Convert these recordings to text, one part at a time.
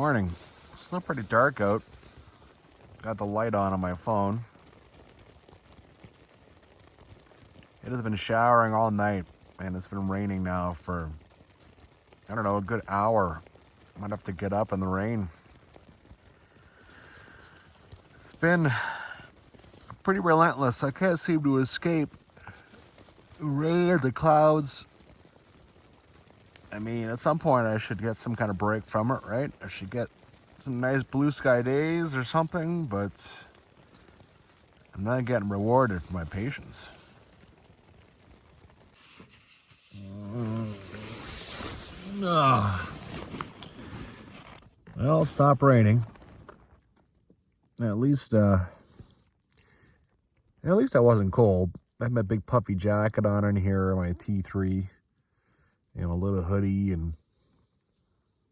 morning. It's still pretty dark out. Got the light on my phone. It has been showering all night, and it's been raining now for, I don't know, a good hour. Might have to get up in the rain. It's been pretty relentless. I can't seem to escape the rain, the clouds. I mean, at some point I should get some kind of break from it, right? I should get some nice blue sky days or something, but I'm not getting rewarded for my patience. Well, it stopped raining. At least I wasn't cold. I had my big puffy jacket on in here, my T3, and a little hoodie, and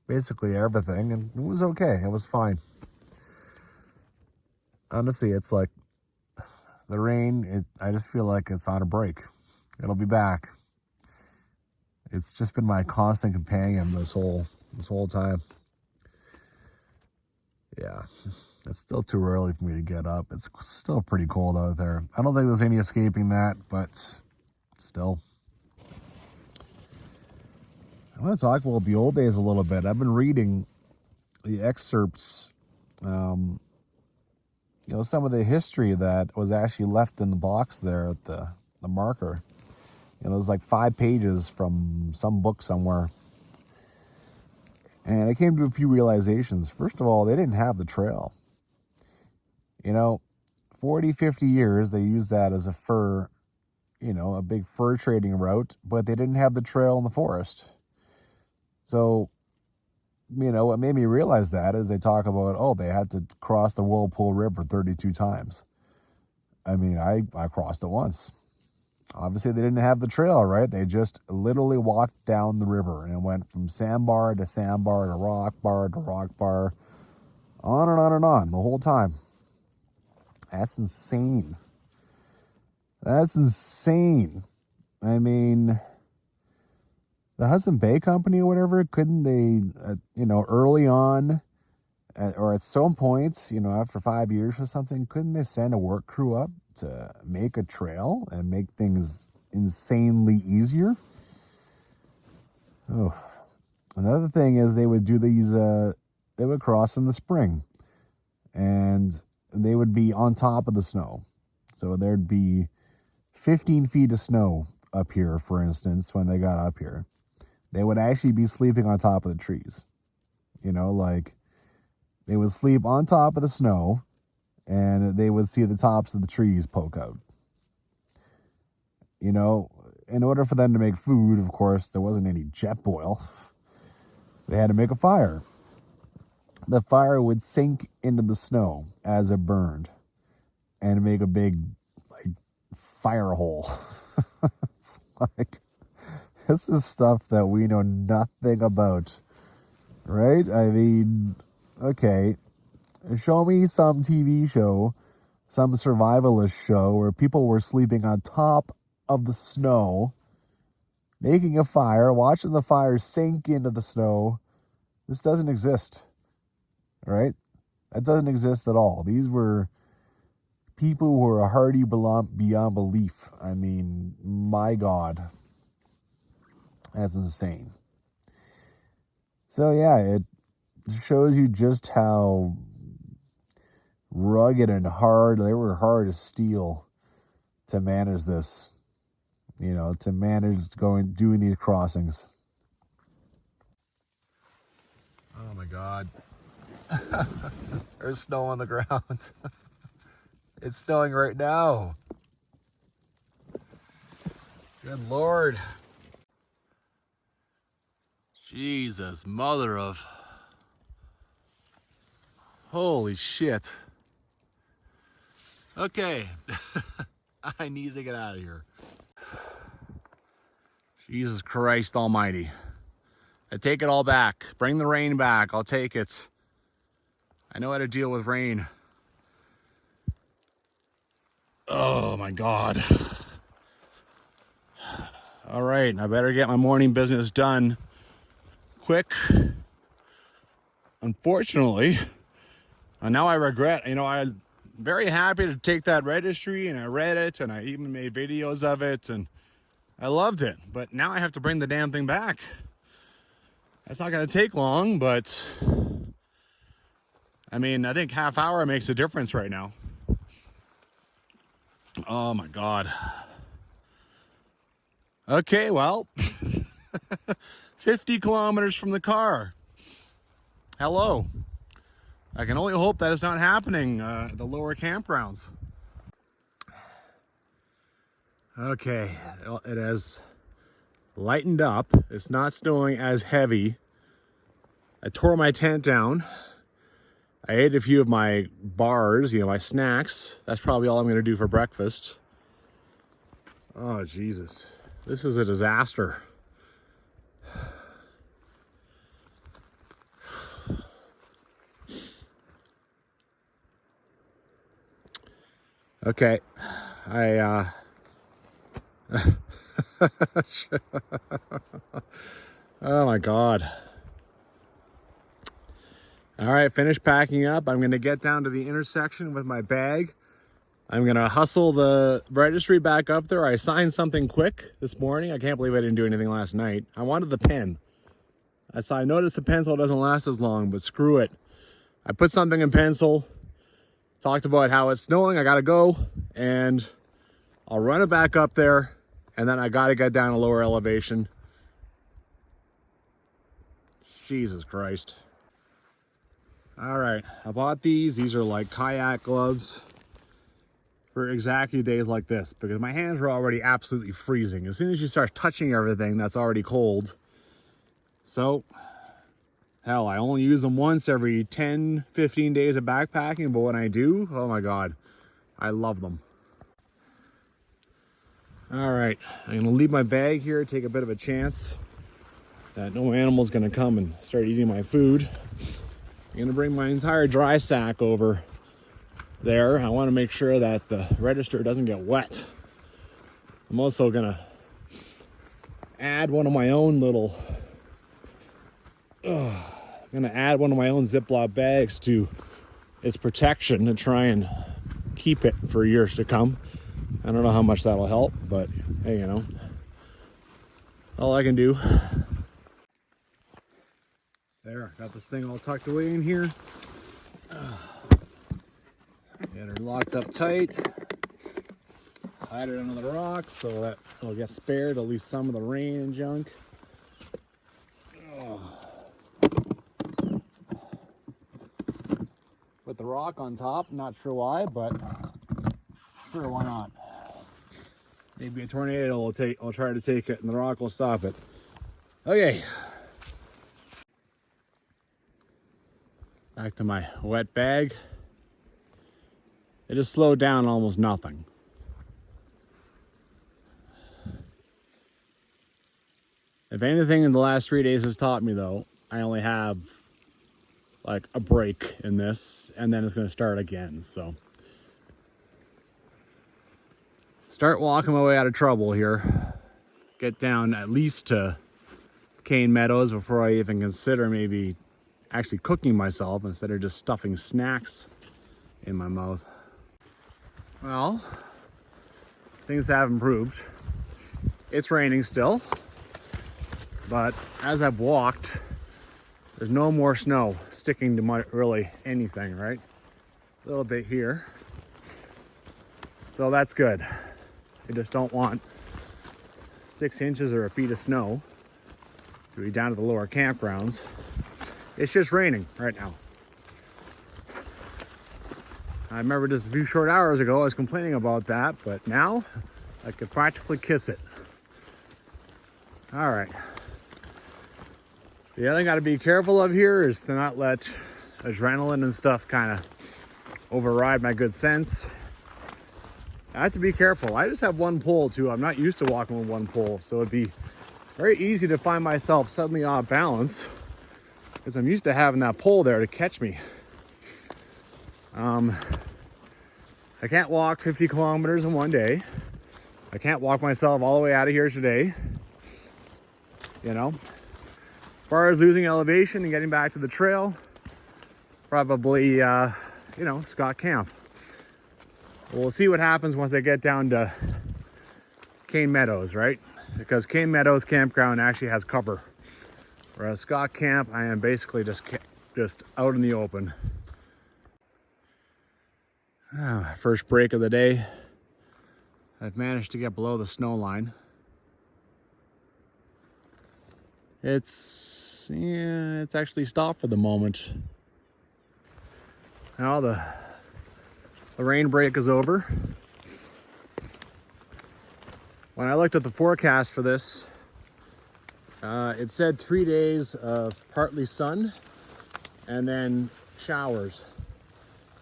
basically everything, and it was okay. It was fine. Honestly, it's like the rain, I just feel like it's on a break. It'll be back. It's just been my constant companion this whole time. Yeah, it's still too early for me to get up. It's still pretty cold out there. I don't think there's any escaping that, but still. I want to talk about the old days a little bit. I've been reading the excerpts, some of the history that was actually left in the box there at the marker. There's like 5 pages from some book somewhere. And I came to a few realizations. First of all, they didn't have the trail. 40, 50 years, they used that as a fur, a big fur trading route, but they didn't have the trail in the forest. So, what made me realize that is they talk about, they had to cross the Whirlpool River 32 times. I mean, I crossed it once. Obviously, they didn't have the trail, right? They just literally walked down the river and went from sandbar to sandbar to rock bar to rock bar, on and on and on the whole time. That's insane. That's insane. I mean, the Hudson Bay Company or whatever, couldn't they, early on, or at some points, after 5 years or something, couldn't they send a work crew up to make a trail and make things insanely easier? Oh, another thing is they would do these, they would cross in the spring, and they would be on top of the snow. So there'd be 15 feet of snow up here, for instance, when they got up here. They would actually be sleeping on top of the trees. They would sleep on top of the snow, and they would see the tops of the trees poke out. In order for them to make food, of course, there wasn't any jet boil. They had to make a fire. The fire would sink into the snow as it burned and make a big, fire hole. It's like, this is stuff that we know nothing about, right? I mean, okay, show me some TV show, some survivalist show where people were sleeping on top of the snow, making a fire, watching the fire sink into the snow. This doesn't exist, right? That doesn't exist at all. These were people who were hardy beyond belief. I mean, my God. That's insane. So yeah, it shows you just how rugged and hard, they were hard as steel to manage this, to manage doing these crossings. Oh my God. There's snow on the ground. It's snowing right now. Good Lord. Jesus, mother of... Holy shit. Okay. I need to get out of here. Jesus Christ almighty. I take it all back. Bring the rain back. I'll take it. I know how to deal with rain. Oh my God. All right, I better get my morning business done quick. unfortunately, now I regret, you know, I'm very happy to take that registry, and I read it, and I even made videos of it, and I loved it. But now I have to bring the damn thing back. That's not going to take long, but I mean, I think half hour makes a difference right now. Oh my God. Okay, well, 50 kilometers from the car. Hello. I can only hope that it's not happening at the lower campgrounds. Okay, well, it has lightened up. It's not snowing as heavy. I tore my tent down. I ate a few of my bars, you know, my snacks. That's probably all I'm going to do for breakfast. Oh, Jesus. This is a disaster. Okay. Oh my God. All right, finished packing up. I'm gonna get down to the intersection with my bag. I'm gonna hustle the registry back up there. I signed something quick this morning. I can't believe I didn't do anything last night. I wanted the pen. I noticed the pencil doesn't last as long, but screw it. I put something in pencil, talked about how it's snowing, I gotta go, and I'll run it back up there, and then I gotta get down a lower elevation. Jesus Christ. All right, I bought these. These are like kayak gloves for exactly days like this, because my hands are already absolutely freezing. As soon as you start touching everything that's already cold. So, hell, I only use them once every 10, 15 days of backpacking, but when I do, oh my God, I love them. All right, I'm gonna leave my bag here, take a bit of a chance that no animal's gonna come and start eating my food. I'm gonna bring my entire dry sack over there. I wanna make sure that the register doesn't get wet. I'm also gonna add one of my own little, Ziploc bags to its protection to try and keep it for years to come. I don't know how much that'll help, but hey, you know, all I can do. There, got this thing all tucked away in here. Get her locked up tight. Hide it under the rocks so that it'll get spared at least some of the rain and junk. Put the rock on top, not sure why, but sure, why not? Maybe a tornado will try to take it and the rock will stop it. Okay. Back to my wet bag. It has slowed down almost nothing. If anything in the last 3 days has taught me though, I only have like a break in this and then it's gonna start again, so. Start walking my way out of trouble here. Get down at least to Kane Meadows before I even consider maybe actually cooking myself instead of just stuffing snacks in my mouth. Well, things have improved. It's raining still, but as I've walked, there's no more snow sticking to really anything, right? A little bit here. So that's good. I just don't want 6 inches or a feet of snow to be down to the lower campgrounds. It's just raining right now. I remember just a few short hours ago, I was complaining about that, but now I could practically kiss it. All right. The other thing I gotta be careful of here is to not let adrenaline and stuff kind of override my good sense. I have to be careful. I just have one pole too. I'm not used to walking with one pole, so it'd be very easy to find myself suddenly off balance because I'm used to having that pole there to catch me. I can't walk 50 kilometers in one day. I can't walk myself all the way out of here today. You know, as far as losing elevation and getting back to the trail, probably, Scott Camp. We'll see what happens once I get down to Kane Meadows, right? Because Kane Meadows Campground actually has cover. Whereas Scott Camp, I am basically just out in the open. First break of the day. I've managed to get below the snow line. It's actually stopped for the moment. Now the rain break is over. When I looked at the forecast for this, it said 3 days of partly sun and then showers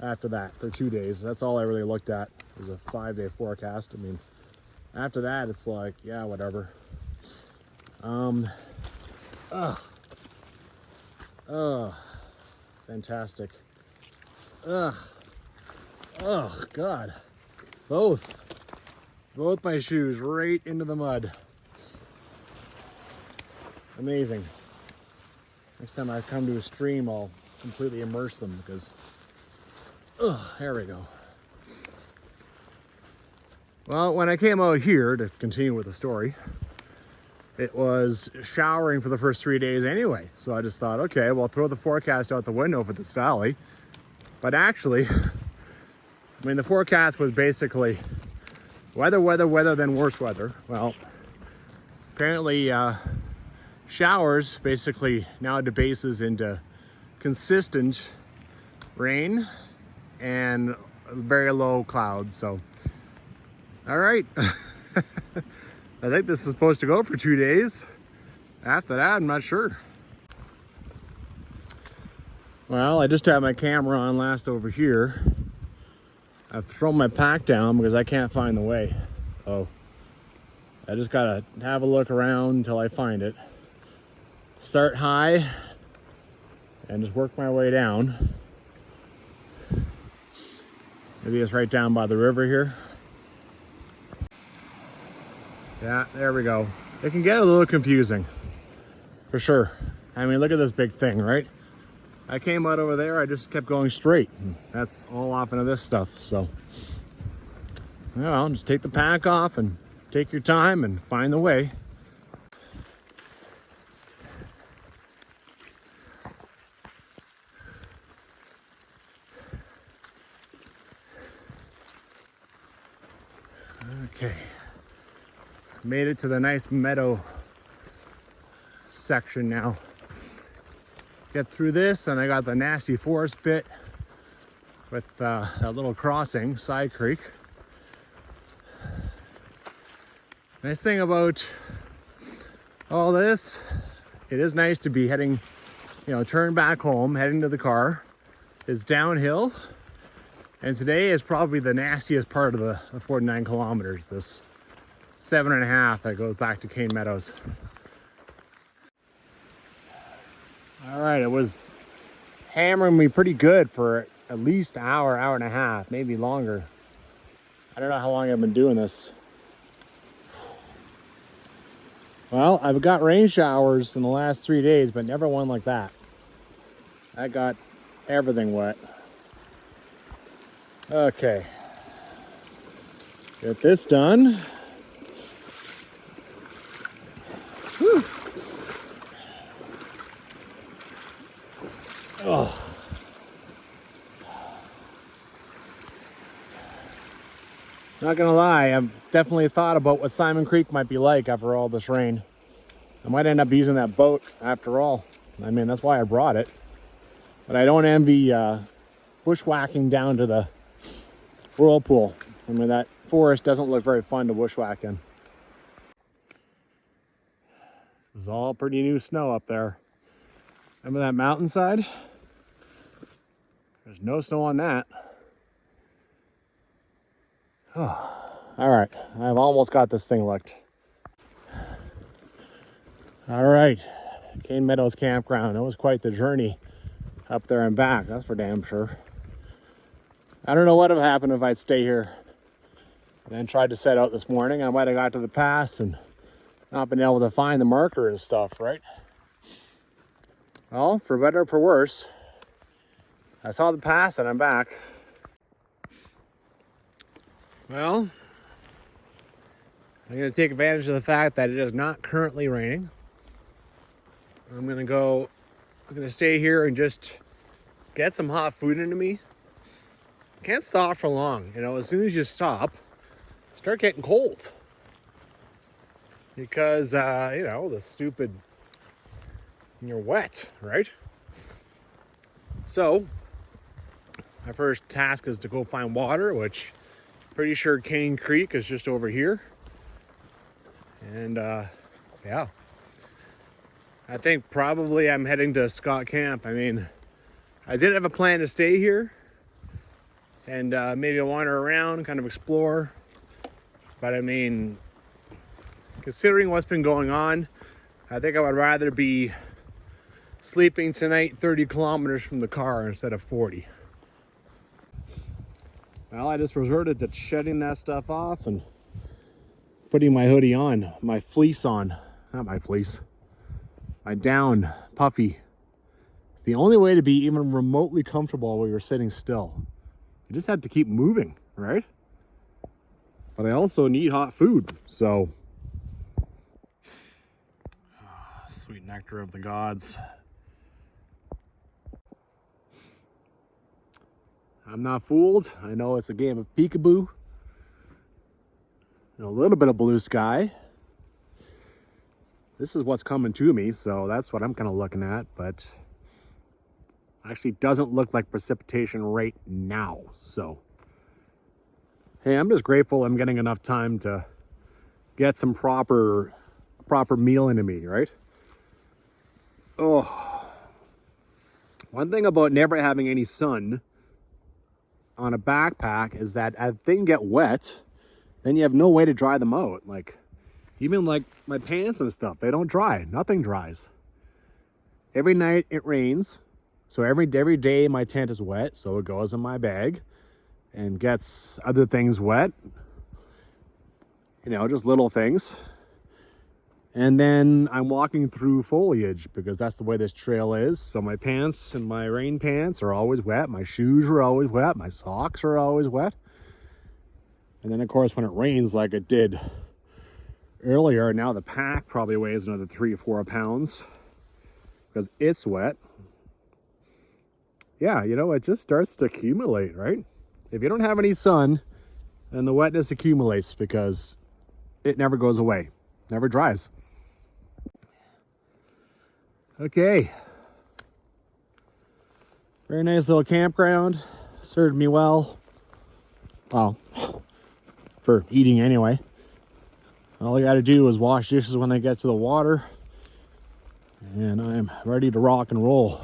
after that for 2 days. That's all I really looked at. It was a 5-day forecast. I mean, after that, it's like, yeah, whatever. Fantastic. God. Both my shoes right into the mud. Amazing. Next time I come to a stream, I'll completely immerse them because, there we go. Well, when I came out here, to continue with the story, it was showering for the first 3 days anyway. So I just thought, okay, well, throw the forecast out the window for this valley. But actually, I mean, the forecast was basically weather, then worse weather. Well, apparently showers basically now debases into consistent rain and very low clouds. So, all right. I think this is supposed to go for 2 days. After that, I'm not sure. Well, I just had my camera on last over here. I've thrown my pack down because I can't find the way. So I just gotta have a look around until I find it. Start high and just work my way down. Maybe it's right down by the river here. Yeah, there we go. It can get a little confusing, for sure. I mean, look at this big thing, right? I came out over there, I just kept going straight. That's all off into this stuff, so. Well, just take the pack off and take your time and find the way. Okay. Made it to the nice meadow section now. Get through this, and I got the nasty forest bit with that little crossing, Side Creek. Nice thing about all this, it is nice to be heading, turn back home, heading to the car. It's downhill, and today is probably the nastiest part of the 49 kilometers, this 7.5 that goes back to Kane Meadows. All right, it was hammering me pretty good for at least an hour, hour and a half, maybe longer. I don't know how long I've been doing this. Well, I've got rain showers in the last 3 days, but never one like that. I got everything wet. Okay. Get this done. Whew. Oh. Not gonna lie, I've definitely thought about what Simon Creek might be like after all this rain. I might end up using that boat after all. I mean, that's why I brought it. But I don't envy bushwhacking down to the Whirlpool. I mean, that forest doesn't look very fun to bushwhack in. This is all pretty new snow up there. Remember that mountainside? There's no snow on that. Oh, all right, I've almost got this thing looked. All right, Kane Meadows Campground. That was quite the journey up there and back, that's for damn sure. I don't know what would have happened if I'd stay here and then tried to set out this morning. I might have got to the pass and not been able to find the marker and stuff, right? Well, for better or for worse, I saw the pass and I'm back. Well, I'm going to take advantage of the fact that it is not currently raining. I'm going to stay here and just get some hot food into me. Can't stop for long. You know, as soon as you stop, start getting cold. Because, you know, you're wet, right? So, my first task is to go find water, which pretty sure Kane Creek is just over here. And, yeah. I think probably I'm heading to Scott Camp. I mean, I did have a plan to stay here and maybe wander around, kind of explore. But I mean, considering what's been going on, I think I would rather be sleeping tonight 30 kilometers from the car instead of 40. Well, I just resorted to shedding that stuff off and putting my hoodie on, my fleece on. Not my fleece. My down, puffy. The only way to be even remotely comfortable while you're sitting still. You just have to keep moving, right? But I also need hot food, so. Sweet nectar of the gods. I'm not fooled. I know it's a game of peekaboo. And a little bit of blue sky. This is what's coming to me, so that's what I'm kind of looking at, but actually doesn't look like precipitation right now. So, hey, I'm just grateful I'm getting enough time to get some proper meal into me, right? Oh, one thing about never having any sun on a backpack is that as things get wet, then you have no way to dry them out. Like, even like my pants and stuff, they don't dry. Nothing dries. Every night it rains. So every day my tent is wet. So it goes in my bag and gets other things wet. You know, just little things. And then I'm walking through foliage because that's the way this trail is. So my pants and my rain pants are always wet. My shoes are always wet. My socks are always wet. And then of course when it rains like it did earlier, now the pack probably weighs another 3 or 4 pounds because it's wet. Yeah, you know, it just starts to accumulate, right? If you don't have any sun, then the wetness accumulates because it never goes away, never dries. Okay. Very nice little campground. Served me well. Well, for eating anyway. All I got to do is wash dishes when they get to the water. And I'm ready to rock and roll.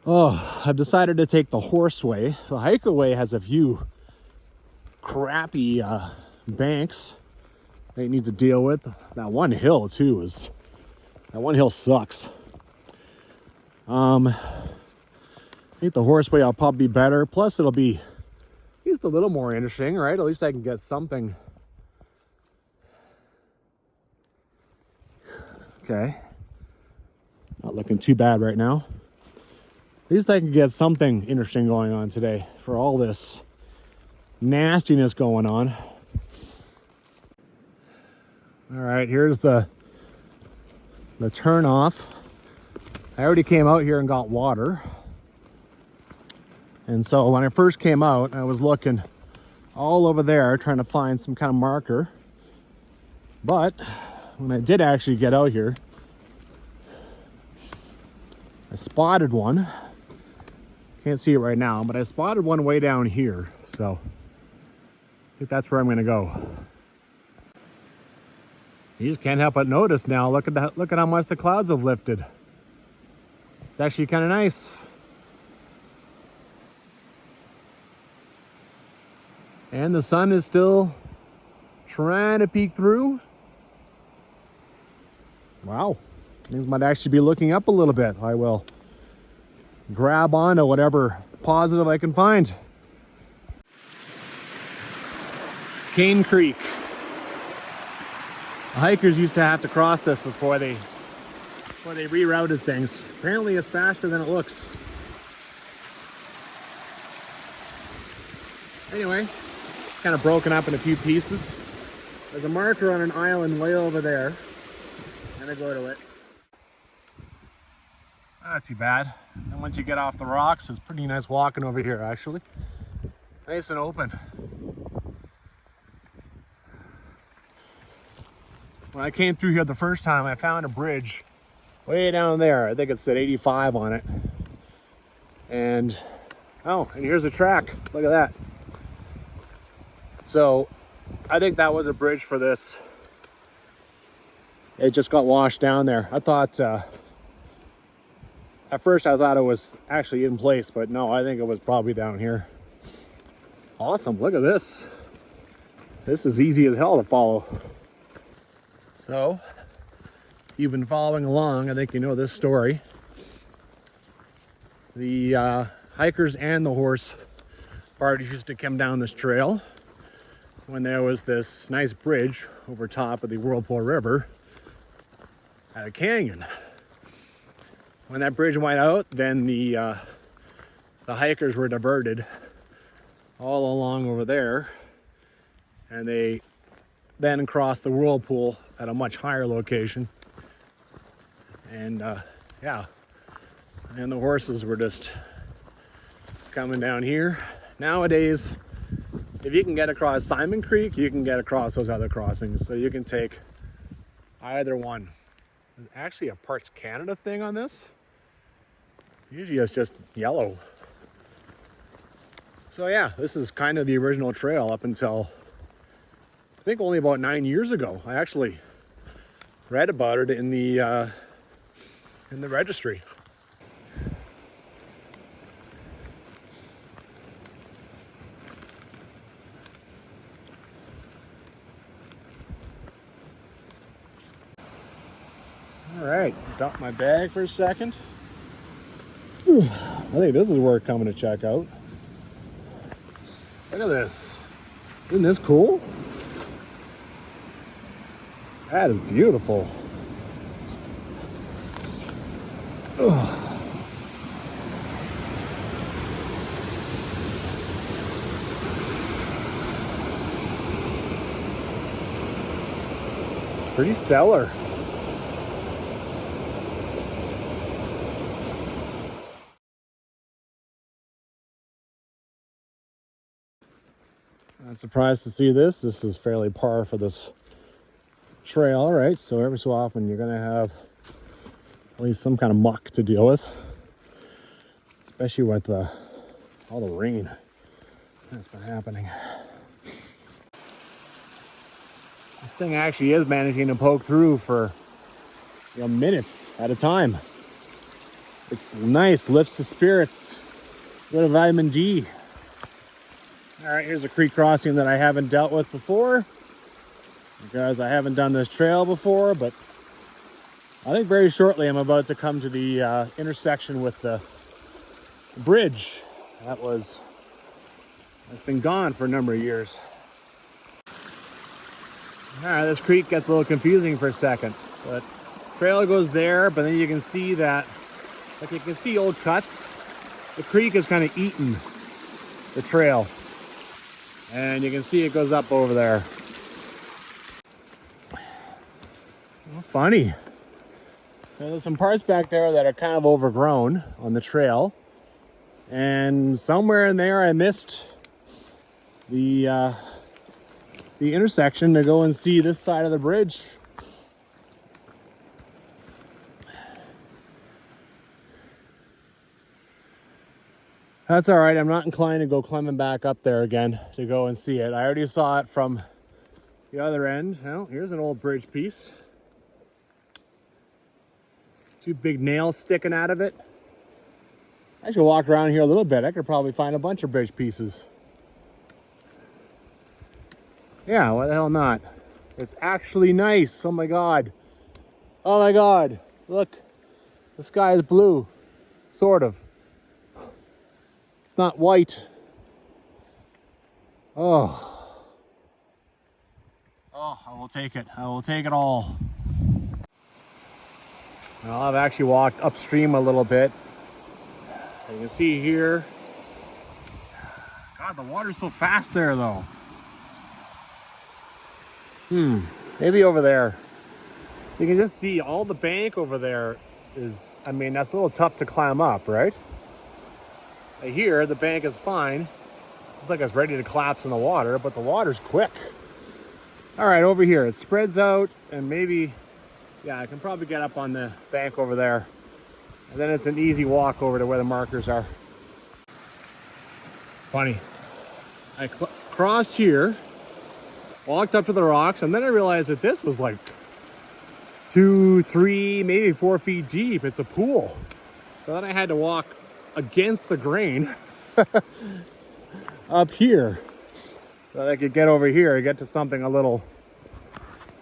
Oh, I've decided to take the Horseway. The Hikerway has a few crappy banks that you need to deal with. That one hill too that one hill sucks. I think the Horseway will probably be better. Plus it'll be just a little more interesting, right? At least I can get something. Okay. Not looking too bad right now. At least I can get something interesting going on today for all this nastiness going on. All right, here's the turn off. I already came out here and got water. And so when I first came out, I was looking all over there trying to find some kind of marker. But when I did actually get out here, I spotted one. Can't see it right now, but I spotted one way down here. So I think that's where I'm gonna go. You just can't help but notice now. Look at how much the clouds have lifted. It's actually kind of nice. And the sun is still trying to peek through. Wow, things might actually be looking up a little bit. I will grab on to whatever positive I can find. Kane Creek. The hikers used to have to cross this before they Well, they rerouted things. Apparently it's faster than it looks. Anyway, kind of broken up in a few pieces. There's a marker on an island way over there. I'm gonna go to it. Not too bad. And once you get off the rocks, it's pretty nice walking over here actually. Nice and open. When I came through here the first time, I found a bridge way down there. I think it said 85 on it. And, oh, and here's a track. Look at that. So, I think that was a bridge for this. It just got washed down there. I thought, at first I thought it was actually in place, but no, I think it was probably down here. Awesome, look at this. This is easy as hell to follow. So, you've been following along, I think you know this story. The hikers and the horse parties used to come down this trail when there was this nice bridge over top of the Whirlpool River at a canyon. When that bridge went out, then the hikers were diverted all along over there, and they then crossed the Whirlpool at a much higher location. And yeah, and the horses were just coming down here. Nowadays, if you can get across Simon Creek, you can get across those other crossings. So you can take either one. There's actually a Parts Canada thing on this. Usually it's just yellow. So yeah, this is kind of the original trail up until I think only about 9 years ago. I actually read about it in the registry. All right, dump my bag for a second. Whew, I think this is worth coming to check out. Look at this. Isn't this cool? That is beautiful. Ugh. Pretty stellar. Not surprised to see this. This is fairly par for this trail. All right, so every so often you're gonna have at least some kind of muck to deal with, especially with all the rain that's been happening. This thing actually is managing to poke through for minutes at a time. It's nice, lifts the spirits, a bit of vitamin D. All right, here's a creek crossing that I haven't dealt with before because I haven't done this trail before, but I think very shortly I'm about to come to the intersection with the bridge that's been gone for a number of years. All right, this creek gets a little confusing for a second. The trail goes there, but then you can see that, like you can see old cuts. The creek is kind of eaten the trail. And you can see it goes up over there. Well, funny. There's some parts back there that are kind of overgrown on the trail. And somewhere in there I missed the intersection to go and see this side of the bridge. That's all right. I'm not inclined to go climbing back up there again to go and see it. I already saw it from the other end. Well, here's an old bridge piece. Two big nails sticking out of it. I should walk around here a little bit. I could probably find a bunch of bridge pieces. Yeah, why the hell not? It's actually nice. Oh my God. Oh my God. Look, the sky is blue. Sort of. It's not white. Oh. Oh, I will take it. I will take it all. Well, I've actually walked upstream a little bit. You can see here. God, the water's so fast there though. Maybe over there. You can just see all the bank over there is, I mean, that's a little tough to climb up, right? Here, the bank is fine. It's like it's ready to collapse in the water, but the water's quick. All right, over here, it spreads out and maybe, yeah, I can probably get up on the bank over there. And then it's an easy walk over to where the markers are. It's funny. I crossed here, walked up to the rocks, and then I realized that this was like 2, 3, maybe 4 feet deep. It's a pool. So then I had to walk against the grain up here so that I could get over here and get to something a little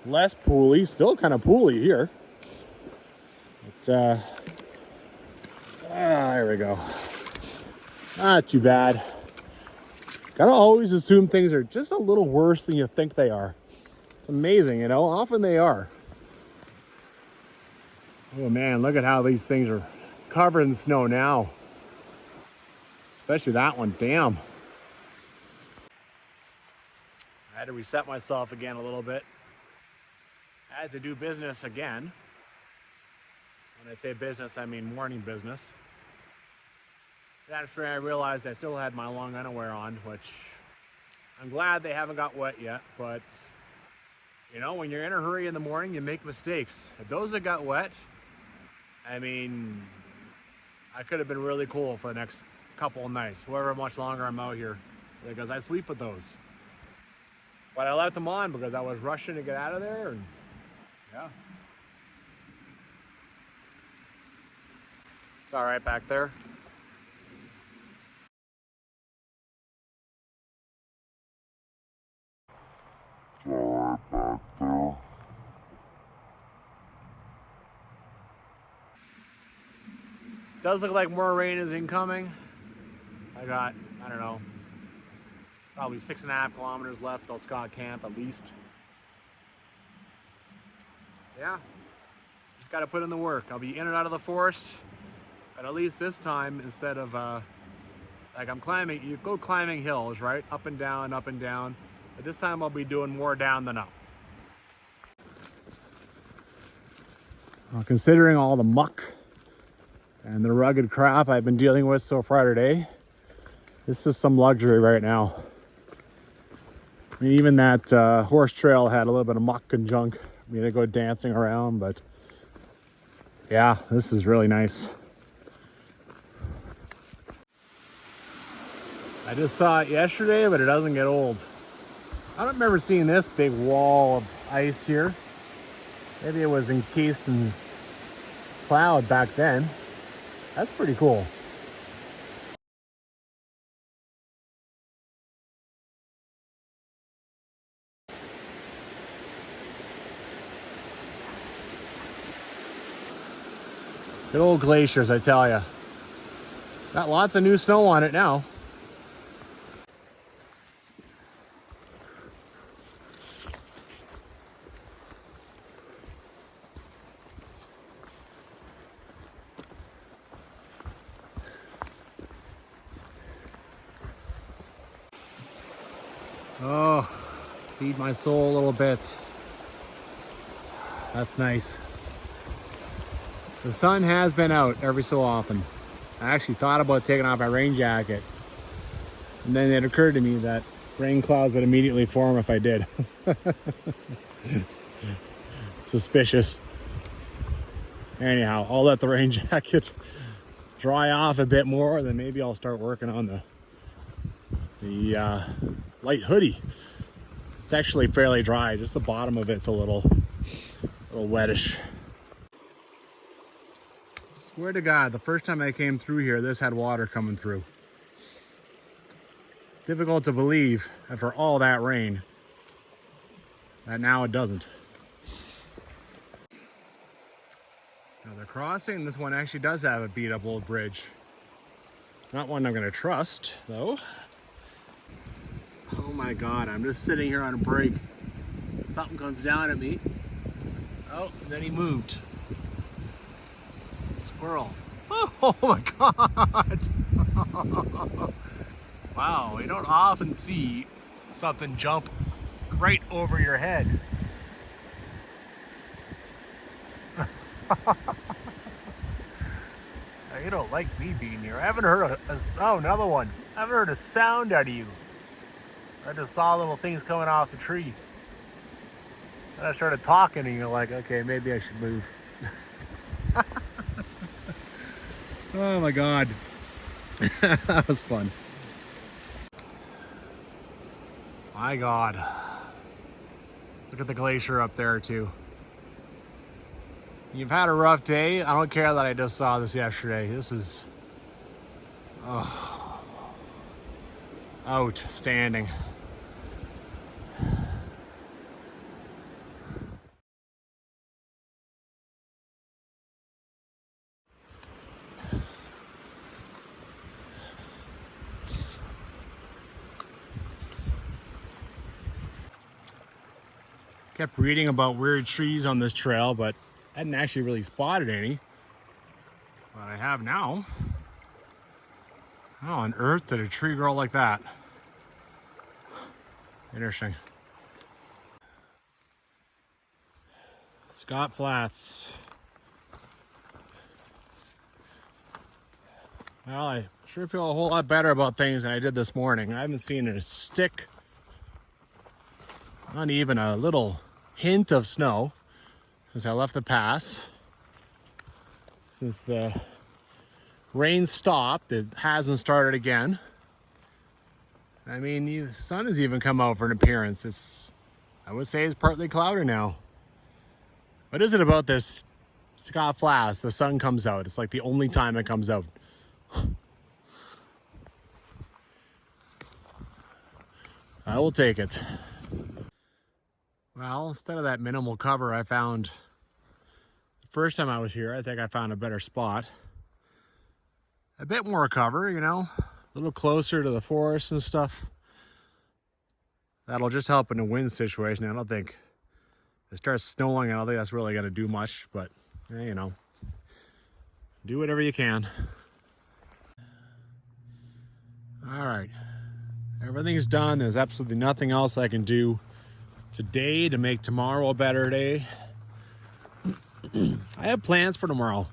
less pooly. Still kind of pooly here. But, there we go. Not too bad. Gotta always assume things are just a little worse than you think they are. It's amazing, you know, often they are. Oh man, look at how these things are covered in snow now. Especially that one, damn. I had to reset myself again a little bit. I had to do business again. When I say business, I mean morning business. That's where I realized I still had my long underwear on, which I'm glad they haven't got wet yet, but you know, when you're in a hurry in the morning, you make mistakes. If those that got wet, I mean, I could have been really cool for the next couple of nights, however much longer I'm out here, because I sleep with those. But I left them on because I was rushing to get out of there, and yeah. It's all right back there. Does look like more rain is incoming. I got, I don't know, probably 6.5 kilometers left till Scott Camp at least. Yeah, just got to put in the work. I'll be in and out of the forest, but at least this time, instead of like I'm climbing, you go climbing hills, right? Up and down, up and down. But this time I'll be doing more down than up. Well, considering all the muck and the rugged crap I've been dealing with so far today, this is some luxury right now. I mean, even that horse trail had a little bit of muck and junk. I mean, they go dancing around, but yeah, this is really nice. I just saw it yesterday, but it doesn't get old. I don't remember seeing this big wall of ice here. Maybe it was encased in cloud back then. That's pretty cool. Good old glaciers, I tell ya. Got lots of new snow on it now. Oh, feed my soul a little bit. That's nice. The sun has been out every so often. I actually thought about taking off my rain jacket. And then it occurred to me that rain clouds would immediately form if I did. Suspicious. Anyhow, I'll let the rain jacket dry off a bit more, then maybe I'll start working on the light hoodie. It's actually fairly dry, just the bottom of it's a little wettish. Swear to God, the first time I came through here, this had water coming through. Difficult to believe after all that rain that now it doesn't. Another crossing. This one actually does have a beat up old bridge. Not one I'm going to trust though. Oh my God, I'm just sitting here on a break. Something comes down at me. Oh, then he moved. squirrel. Oh my God. Wow, you don't often see something jump right over your head. You don't like me being here. I haven't heard oh, another one. I haven't heard a sound out of you. I just saw little things coming off the tree. And I started talking and you're like, okay, maybe I should move. Oh my God. That was fun. My God. Look at the glacier up there too. You've had a rough day. I don't care that I just saw this yesterday. This is outstanding. Kept reading about weird trees on this trail, but I hadn't actually really spotted any. But I have now. How on earth did a tree grow like that? Interesting. Scott Flats. Well, I sure feel a whole lot better about things than I did this morning. I haven't seen a stick, not even a little hint of snow since I left the pass. Since the rain stopped, it hasn't started again. I mean, the sun has even come out for an appearance. I would say it's partly cloudy now. What is it about this Scott Flats? The sun comes out. It's like the only time it comes out. I will take it. Well, instead of that minimal cover I found the first time I was here, I think I found a better spot. A bit more cover, you know, a little closer to the forest and stuff. That'll just help in a wind situation. I don't think if it starts snowing, I don't think that's really going to do much, but you know, do whatever you can. All right, everything's done. There's absolutely nothing else I can do today to make tomorrow a better day. I have plans for tomorrow.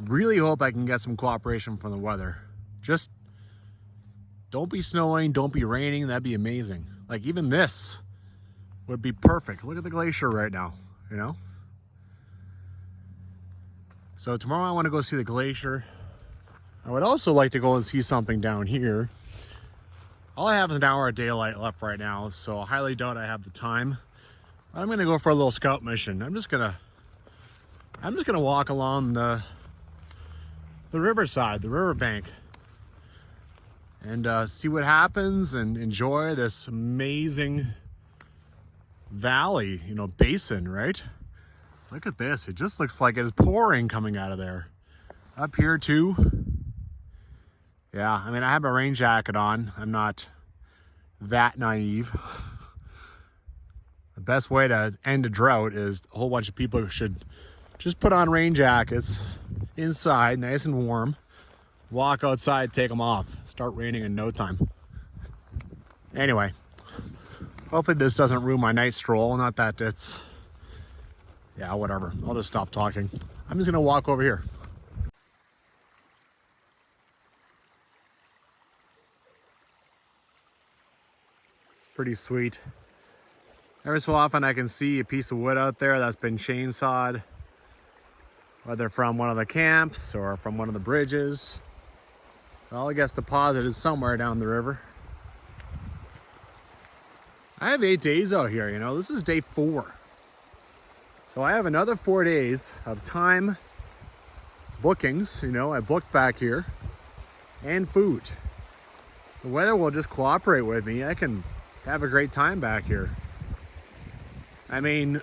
Really hope I can get some cooperation from the weather. Just don't be snowing, don't be raining. That'd be amazing. Like even this would be perfect. Look at the glacier right now, you know? So tomorrow I want to go see the glacier. I would also like to go and see something down here. All I have is an hour of daylight left right now, so I highly doubt I have the time. I'm gonna go for a little scout mission. I'm just gonna walk along the riverside, the riverbank, and see what happens and enjoy this amazing valley, you know, basin, right? Look at this. It just looks like it is pouring coming out of there. Up here too. Yeah, I mean, I have a rain jacket on. I'm not that naive. The best way to end a drought is a whole bunch of people should just put on rain jackets inside, nice and warm. Walk outside, take them off. Start raining in no time. Anyway, hopefully this doesn't ruin my night stroll. Not that it's... Yeah, whatever. I'll just stop talking. I'm just gonna walk over here. Pretty sweet. Every so often I can see a piece of wood out there that's been chainsawed, whether from one of the camps or from one of the bridges. Well, I guess the deposit is somewhere down the river. I have 8 days out here, you know. This is day 4. So I have another 4 days of time, bookings, you know, I booked back here, and food. The weather will just cooperate with me. I can have a great time back here. I mean,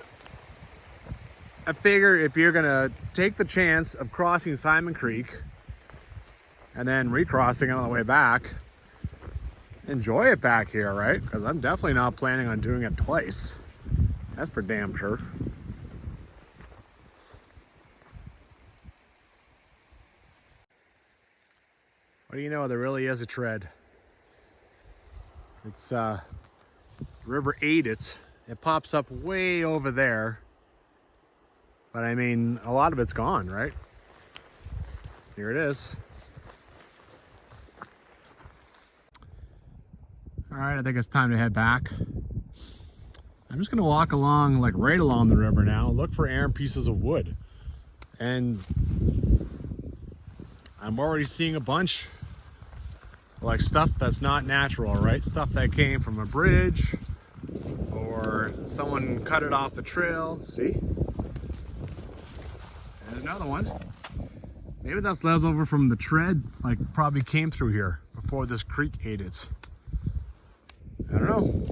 I figure if you're gonna take the chance of crossing Simon Creek and then recrossing it on the way back, enjoy it back here, right? Because I'm definitely not planning on doing it twice. That's for damn sure. But you know, there really is a tread. It's River 8. It pops up way over there. But I mean, a lot of it's gone, right? Here it is. All right, I think it's time to head back. I'm just gonna walk along, like right along the river now, look for errant pieces of wood. And I'm already seeing a bunch, like stuff that's not natural, right? Stuff that came from a bridge or someone cut it off the trail. See? There's another one. Maybe that's leftover from the tread, like probably came through here before this creek ate it. I don't know.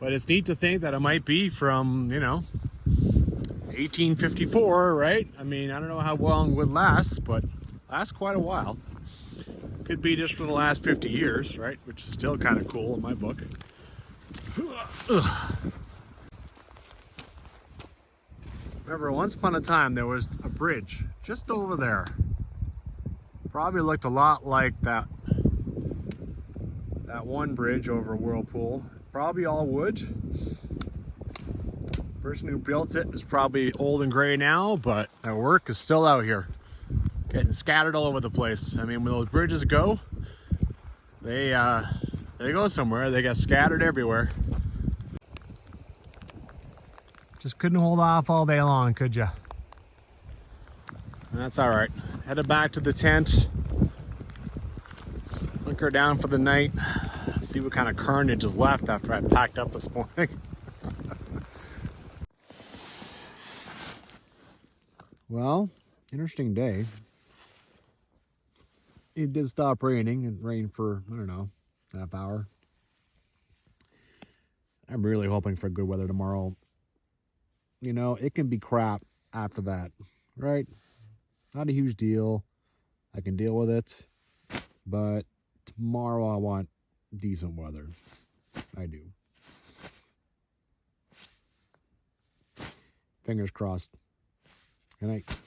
But it's neat to think that it might be from, you know, 1854, right? I mean, I don't know how long would last, but lasts quite a while. Could be just for the last 50 years, right? Which is still kind of cool in my book. Remember, once upon a time, there was a bridge just over there. Probably looked a lot like that one bridge over Whirlpool. Probably all wood. Person who built it is probably old and gray now, but their work is still out here, getting scattered all over the place. I mean, when those bridges go, they go somewhere. They get scattered everywhere. Just couldn't hold off all day long, could ya? That's all right. Headed back to the tent. Hunker down for the night. See what kind of carnage is left after I packed up this morning. Well, interesting day. It did stop raining. It rained for, I don't know, half hour. I'm really hoping for good weather tomorrow. You know, it can be crap after that, right? Not a huge deal. I can deal with it. But tomorrow I want decent weather. I do. Fingers crossed. Good night.